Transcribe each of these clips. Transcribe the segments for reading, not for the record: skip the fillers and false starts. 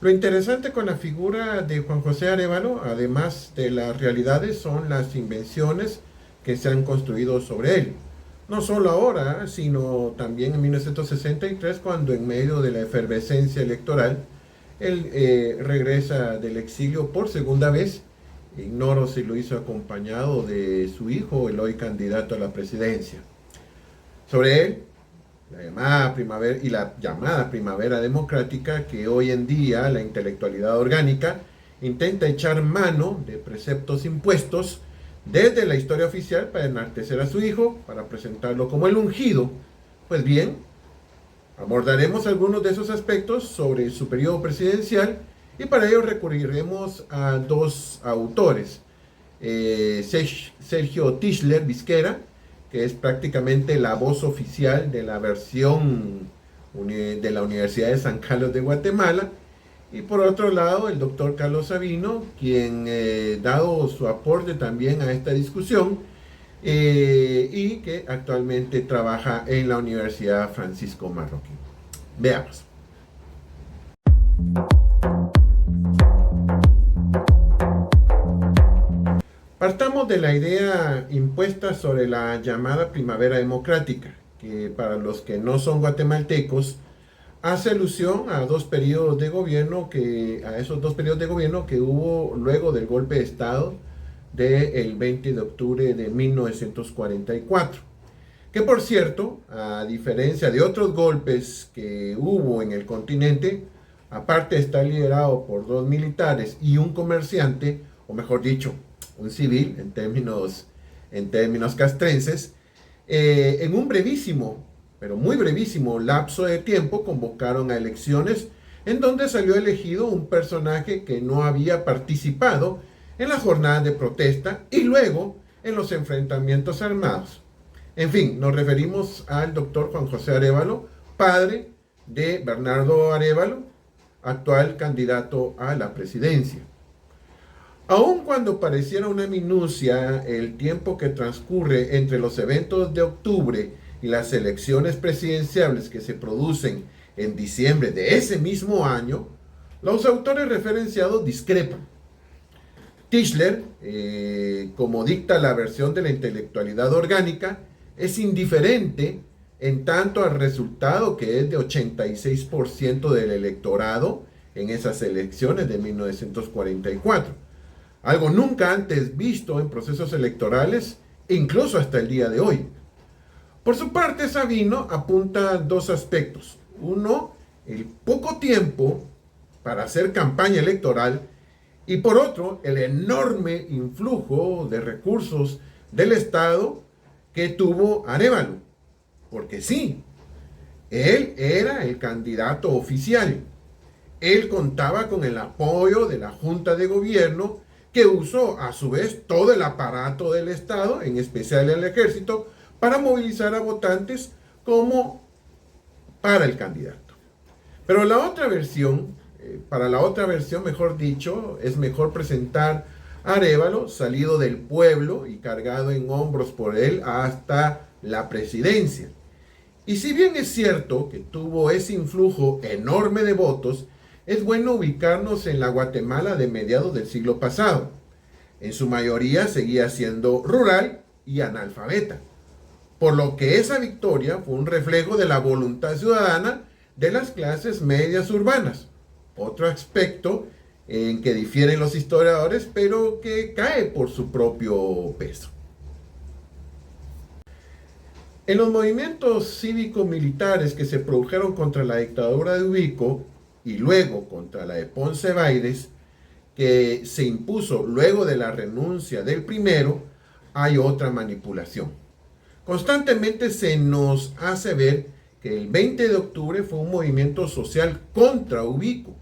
Lo interesante con la figura de Juan José Arévalo, además de las realidades, son las invenciones que se han construido sobre él. No solo ahora, sino también en 1963, cuando en medio de la efervescencia electoral, él regresa del exilio por segunda vez. Ignoro si lo hizo acompañado de su hijo, el hoy candidato a la presidencia. Sobre él, la llamada primavera democrática, que hoy en día la intelectualidad orgánica intenta echar mano de preceptos impuestos desde la historia oficial para enaltecer a su hijo, para presentarlo como el ungido. Pues bien, abordaremos algunos de esos aspectos sobre su periodo presidencial y para ello recurriremos a dos autores, Sergio Tischler Visquera, que es prácticamente la voz oficial de la versión de la Universidad de San Carlos de Guatemala, y por otro lado el doctor Carlos Sabino, quien dado su aporte también a esta discusión y que actualmente trabaja en la Universidad Francisco Marroquín. Veamos. Partamos de la idea impuesta sobre la llamada primavera democrática, que para los que no son guatemaltecos hace alusión a esos dos periodos de gobierno que hubo luego del golpe de Estado del 20 de octubre de 1944. Que por cierto, a diferencia de otros golpes que hubo en el continente, aparte de estar liderado por dos militares y un comerciante, o mejor dicho, un civil en términos castrenses, en un brevísimo, pero muy brevísimo lapso de tiempo convocaron a elecciones en donde salió elegido un personaje que no había participado en las jornadas de protesta y luego en los enfrentamientos armados. En fin, nos referimos al doctor Juan José Arévalo, padre de Bernardo Arévalo, actual candidato a la presidencia. Aun cuando pareciera una minucia el tiempo que transcurre entre los eventos de octubre y las elecciones presidenciales que se producen en diciembre de ese mismo año, los autores referenciados discrepan. Tischler, como dicta la versión de la intelectualidad orgánica, es indiferente en tanto al resultado, que es de 86% del electorado en esas elecciones de 1944. Algo nunca antes visto en procesos electorales, incluso hasta el día de hoy. Por su parte, Sabino apunta dos aspectos. Uno, el poco tiempo para hacer campaña electoral, y por otro, el enorme influjo de recursos del Estado que tuvo Arévalo. Porque sí, él era el candidato oficial. Él contaba con el apoyo de la Junta de Gobierno, que usó a su vez todo el aparato del Estado, en especial el ejército, para movilizar a votantes como para el candidato. Pero para la otra versión, mejor dicho, es mejor presentar a Arévalo salido del pueblo y cargado en hombros por él hasta la presidencia. Y si bien es cierto que tuvo ese influjo enorme de votos, es bueno ubicarnos en la Guatemala de mediados del siglo pasado. En su mayoría seguía siendo rural y analfabeta, por lo que esa victoria fue un reflejo de la voluntad ciudadana de las clases medias urbanas. Otro aspecto en que difieren los historiadores, pero que cae por su propio peso. En los movimientos cívico-militares que se produjeron contra la dictadura de Ubico y luego contra la de Ponce Baides, que se impuso luego de la renuncia del primero, hay otra manipulación. Constantemente se nos hace ver que el 20 de octubre fue un movimiento social contra Ubico,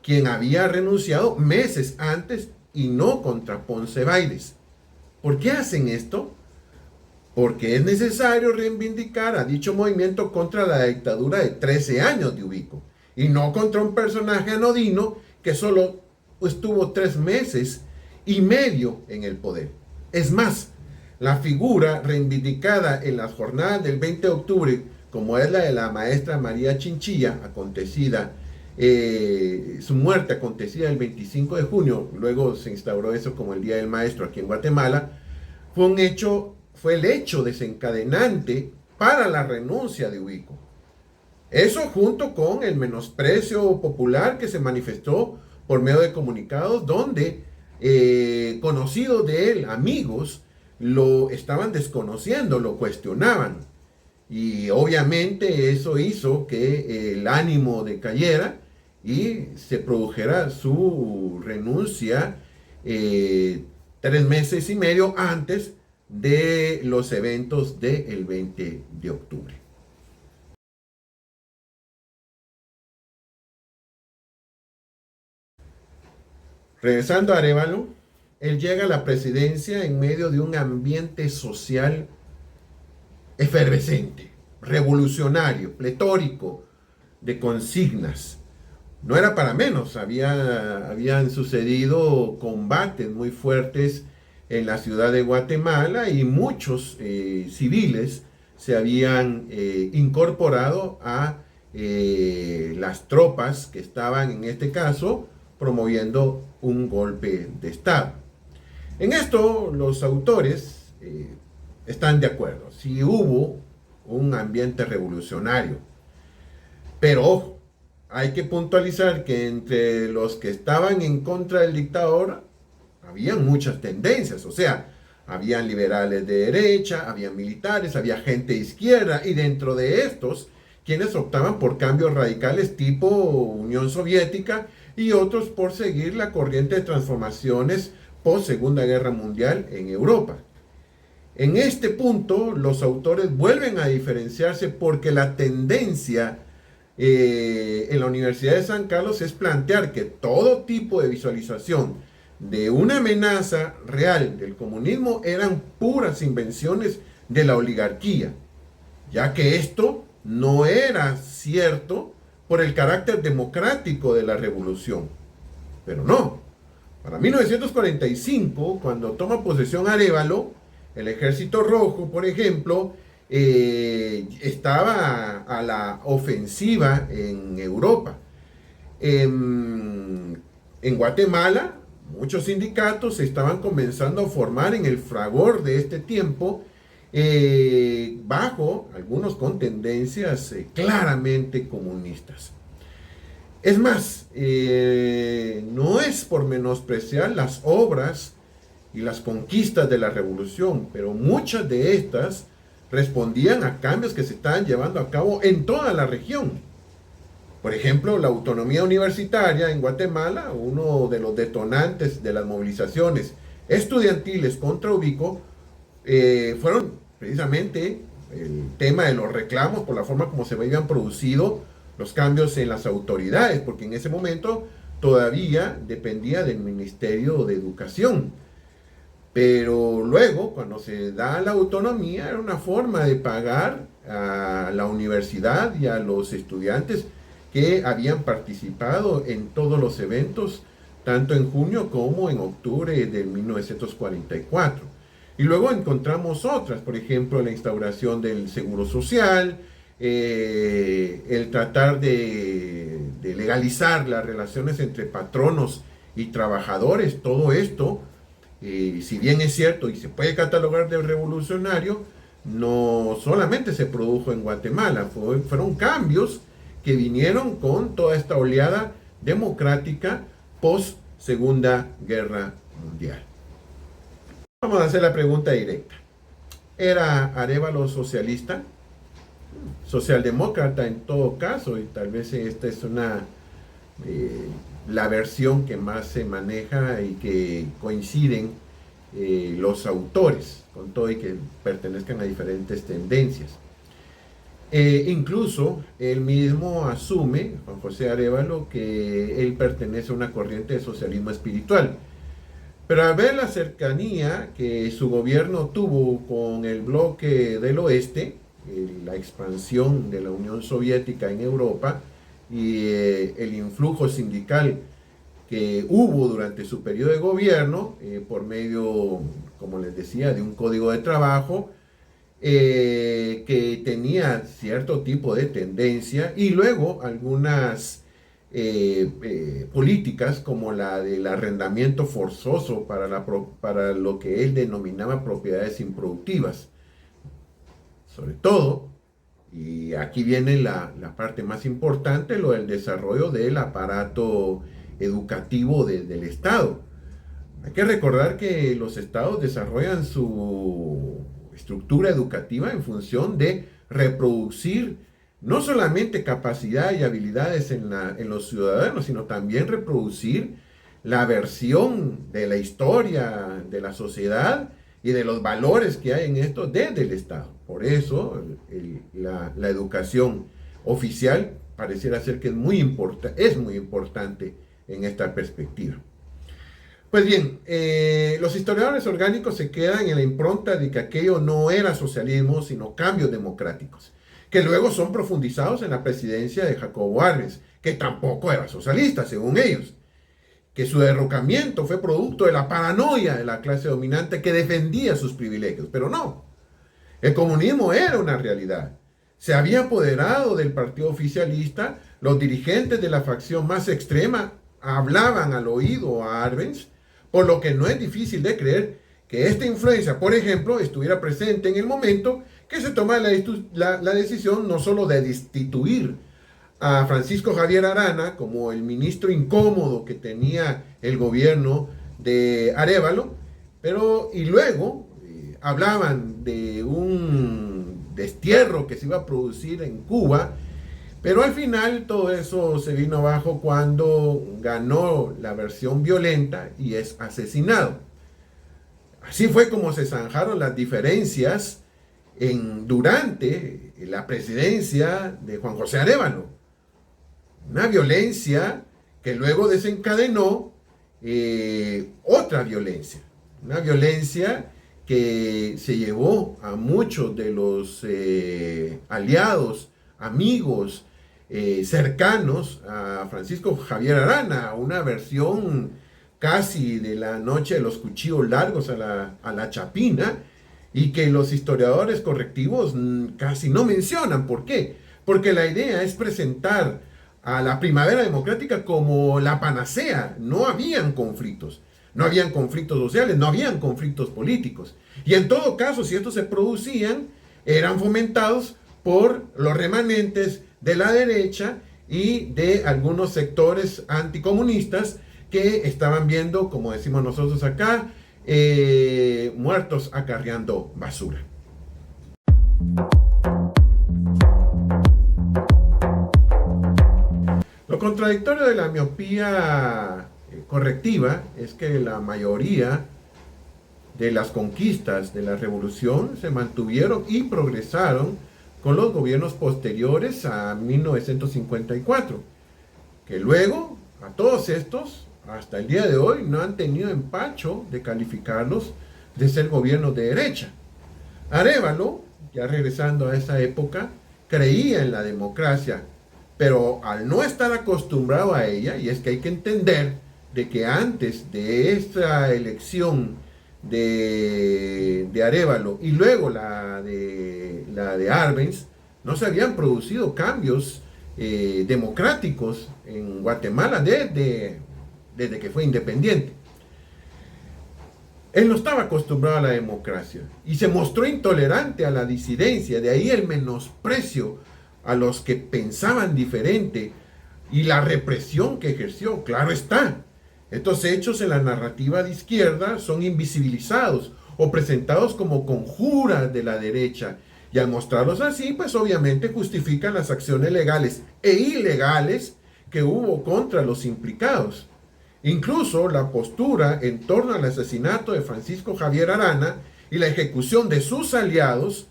quien había renunciado meses antes, y no contra Ponce Baides. ¿Por qué hacen esto? Porque es necesario reivindicar a dicho movimiento contra la dictadura de 13 años de Ubico, y no contra un personaje anodino que solo estuvo 3 meses y medio en el poder. Es más, la figura reivindicada en las jornadas del 20 de octubre, como es la de la maestra María Chinchilla, acontecida Su muerte acontecía el 25 de junio, luego se instauró eso como el Día del Maestro aquí en Guatemala, fue el hecho desencadenante para la renuncia de Ubico. Eso junto con el menosprecio popular que se manifestó por medio de comunicados donde conocidos de él, amigos, lo estaban desconociendo, lo cuestionaban. Y obviamente eso hizo que el ánimo decayera y se produjera su renuncia 3 meses y medio antes de los eventos del 20 de octubre. Regresando a Arévalo, él llega a la presidencia en medio de un ambiente social efervescente, revolucionario, pletórico de consignas. No era para menos, habían sucedido combates muy fuertes en la ciudad de Guatemala y muchos civiles se habían incorporado a las tropas que estaban en este caso promoviendo un golpe de Estado. En esto los autores están de acuerdo, si hubo un ambiente revolucionario, pero ojo, hay que puntualizar que entre los que estaban en contra del dictador habían muchas tendencias, o sea, habían liberales de derecha, había militares, había gente de izquierda, y dentro de estos, quienes optaban por cambios radicales tipo Unión Soviética y otros por seguir la corriente de transformaciones post Segunda Guerra Mundial en Europa. En este punto, los autores vuelven a diferenciarse porque la tendencia en la Universidad de San Carlos es plantear que todo tipo de visualización de una amenaza real del comunismo eran puras invenciones de la oligarquía, ya que esto no era cierto por el carácter democrático de la revolución. Pero no, para 1945, cuando toma posesión Arévalo, el Ejército Rojo, por ejemplo, estaba a la ofensiva en Europa. En Guatemala, muchos sindicatos se estaban comenzando a formar en el fragor de este tiempo, bajo algunos con tendencias claramente comunistas. Es más, no es por menospreciar las obras y las conquistas de la revolución, pero muchas de estas respondían a cambios que se estaban llevando a cabo en toda la región. Por ejemplo, la autonomía universitaria en Guatemala, uno de los detonantes de las movilizaciones estudiantiles contra Ubico, fueron precisamente el tema de los reclamos por la forma como se habían producido los cambios en las autoridades, porque en ese momento todavía dependía del Ministerio de Educación. Pero luego, cuando se da la autonomía, era una forma de pagar a la universidad y a los estudiantes que habían participado en todos los eventos, tanto en junio como en octubre de 1944. Y luego encontramos otras, por ejemplo, la instauración del Seguro Social, el tratar de legalizar las relaciones entre patronos y trabajadores, todo esto. Si bien es cierto y se puede catalogar de revolucionario, no solamente se produjo en Guatemala, fueron cambios que vinieron con toda esta oleada democrática post Segunda Guerra Mundial. Vamos a hacer la pregunta directa. ¿Era Arévalo socialista? Socialdemócrata en todo caso, y tal vez esta es la versión que más se maneja y que coinciden los autores, con todo y que pertenezcan a diferentes tendencias. Incluso él mismo asume, Juan José Arévalo, que él pertenece a una corriente de socialismo espiritual. Pero al ver la cercanía que su gobierno tuvo con el bloque del oeste, la expansión de la Unión Soviética en Europa y el influjo sindical que hubo durante su periodo de gobierno, por medio, como les decía, de un código de trabajo, que tenía cierto tipo de tendencia, y luego algunas políticas como la del arrendamiento forzoso para lo que él denominaba propiedades improductivas. Sobre todo, y aquí viene la parte más importante, lo del desarrollo del aparato educativo del Estado. Hay que recordar que los estados desarrollan su estructura educativa en función de reproducir no solamente capacidad y habilidades en los ciudadanos, sino también reproducir la versión de la historia, de la sociedad y de los valores que hay en esto desde el Estado. Por eso la educación oficial pareciera ser que es muy importante en esta perspectiva. Pues bien, los historiadores orgánicos se quedan en la impronta de que aquello no era socialismo, sino cambios democráticos, que luego son profundizados en la presidencia de Jacobo Arbenz, que tampoco era socialista, según ellos, que su derrocamiento fue producto de la paranoia de la clase dominante que defendía sus privilegios, pero no, el comunismo era una realidad. Se había apoderado del partido oficialista, los dirigentes de la facción más extrema hablaban al oído a Arbenz, por lo que no es difícil de creer que esta influencia, por ejemplo, estuviera presente en el momento que se toma la decisión no solo de destituir a Francisco Javier Arana como el ministro incómodo que tenía el gobierno de Arévalo, pero y luego hablaban de un destierro que se iba a producir en Cuba, pero al final todo eso se vino abajo cuando ganó la versión violenta y es asesinado. Así fue como se zanjaron las diferencias durante la presidencia de Juan José Arévalo. Una violencia que luego desencadenó otra violencia. Una violencia que se llevó a muchos de los aliados, amigos, cercanos a Francisco Javier Arana, una versión casi de la noche de los cuchillos largos a la chapina, y que los historiadores correctivos casi no mencionan. ¿Por qué? Porque la idea es presentar a la primavera democrática como la panacea. No habían conflictos sociales, no habían conflictos políticos, y en todo caso, si estos se producían, eran fomentados por los remanentes de la derecha y de algunos sectores anticomunistas que estaban viendo, como decimos nosotros acá, muertos acarreando basura. Lo contradictorio de la miopía correctiva es que la mayoría de las conquistas de la revolución se mantuvieron y progresaron con los gobiernos posteriores a 1954, que luego a todos estos, hasta el día de hoy, no han tenido empacho de calificarlos de ser gobiernos de derecha. Arévalo, ya regresando a esa época, creía en la democracia, pero al no estar acostumbrado a ella, y es que hay que entender de que antes de esta elección de Arévalo y luego la de Arbenz, no se habían producido cambios democráticos en Guatemala desde que fue independiente. Él no estaba acostumbrado a la democracia y se mostró intolerante a la disidencia, de ahí el menosprecio a los que pensaban diferente y la represión que ejerció. Claro está, estos hechos en la narrativa de izquierda son invisibilizados o presentados como conjuras de la derecha, y al mostrarlos así, pues obviamente justifican las acciones legales e ilegales que hubo contra los implicados. Incluso la postura en torno al asesinato de Francisco Javier Arana y la ejecución de sus aliados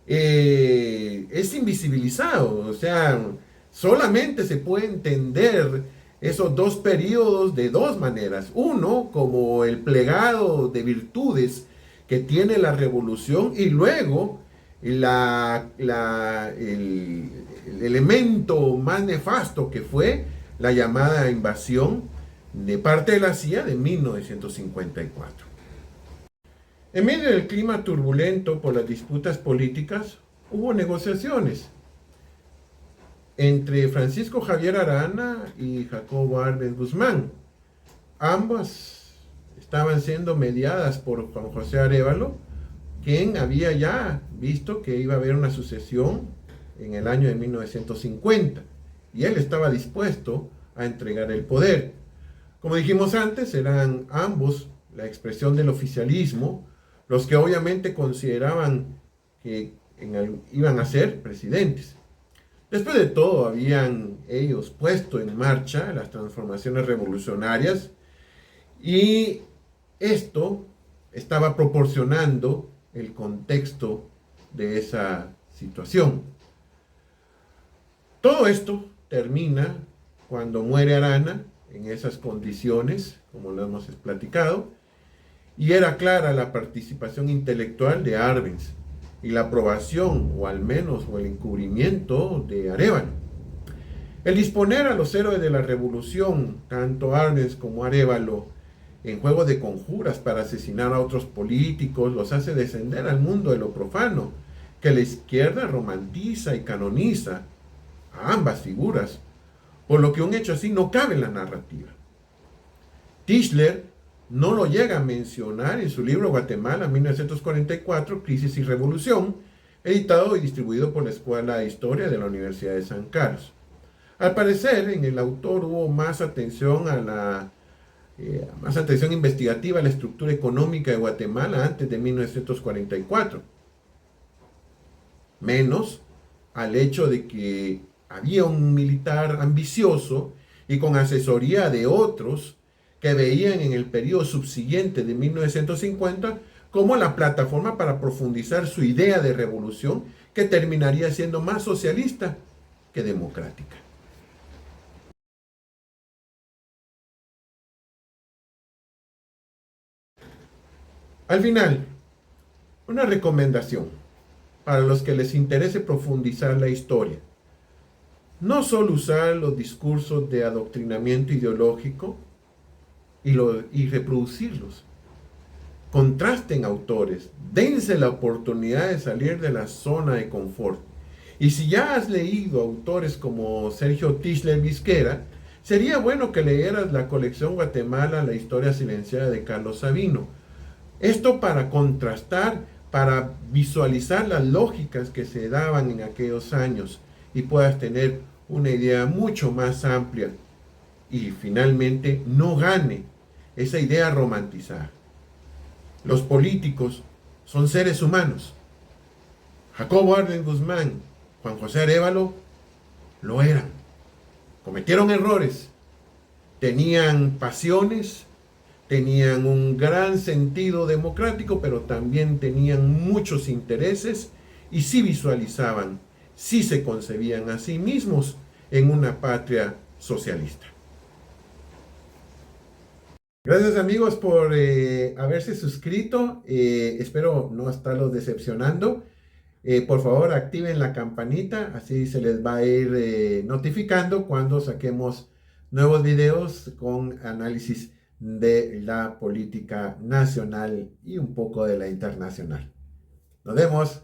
es invisibilizado. O sea, solamente se puede entender esos dos periodos de dos maneras. Uno, como el plegado de virtudes que tiene la revolución, y luego el elemento más nefasto que fue la llamada invasión de parte de la CIA de 1954. En medio del clima turbulento por las disputas políticas, hubo negociaciones. entre Francisco Javier Arana y Jacobo Arbenz Guzmán. Ambas estaban siendo mediadas por Juan José Arévalo, quien había ya visto que iba a haber una sucesión en el año de 1950 y él estaba dispuesto a entregar el poder. Como dijimos antes, eran ambos la expresión del oficialismo, los que obviamente consideraban que iban a ser presidentes. Después de todo, habían ellos puesto en marcha las transformaciones revolucionarias y esto estaba proporcionando el contexto de esa situación. Todo esto termina cuando muere Arana en esas condiciones, como lo hemos platicado, y era clara la participación intelectual de Arbenz y la aprobación, o al menos el encubrimiento de Arévalo. El disponer a los héroes de la revolución, tanto Arbenz como Arévalo, en juego de conjuras para asesinar a otros políticos, los hace descender al mundo de lo profano, que la izquierda romantiza y canoniza a ambas figuras, por lo que un hecho así no cabe en la narrativa. Tischler no lo llega a mencionar en su libro Guatemala 1944, Crisis y Revolución, editado y distribuido por la Escuela de Historia de la Universidad de San Carlos. Al parecer, en el autor hubo más atención investigativa a la estructura económica de Guatemala antes de 1944, menos al hecho de que había un militar ambicioso y con asesoría de otros que veían en el periodo subsiguiente de 1950 como la plataforma para profundizar su idea de revolución, que terminaría siendo más socialista que democrática. Al final, una recomendación para los que les interese profundizar la historia. No solo usar los discursos de adoctrinamiento ideológico y reproducirlos. Contrasten autores, dense la oportunidad de salir de la zona de confort. Y si ya has leído autores como Sergio Tischler Visquera, sería bueno que leyeras la colección Guatemala, la historia silenciada de Carlos Sabino. Esto para contrastar, para visualizar las lógicas que se daban en aquellos años y puedas tener una idea mucho más amplia y finalmente no gane esa idea romantizada. Los políticos son seres humanos. Jacobo Arbenz Guzmán, Juan José Arévalo lo eran. Cometieron errores, tenían pasiones, tenían un gran sentido democrático, pero también tenían muchos intereses y sí visualizaban, sí se concebían a sí mismos en una patria socialista. Gracias amigos por haberse suscrito. Espero no estarlos decepcionando. Por favor, activen la campanita, así se les va a ir notificando cuando saquemos nuevos videos con análisis de la política nacional y un poco de la internacional. Nos vemos.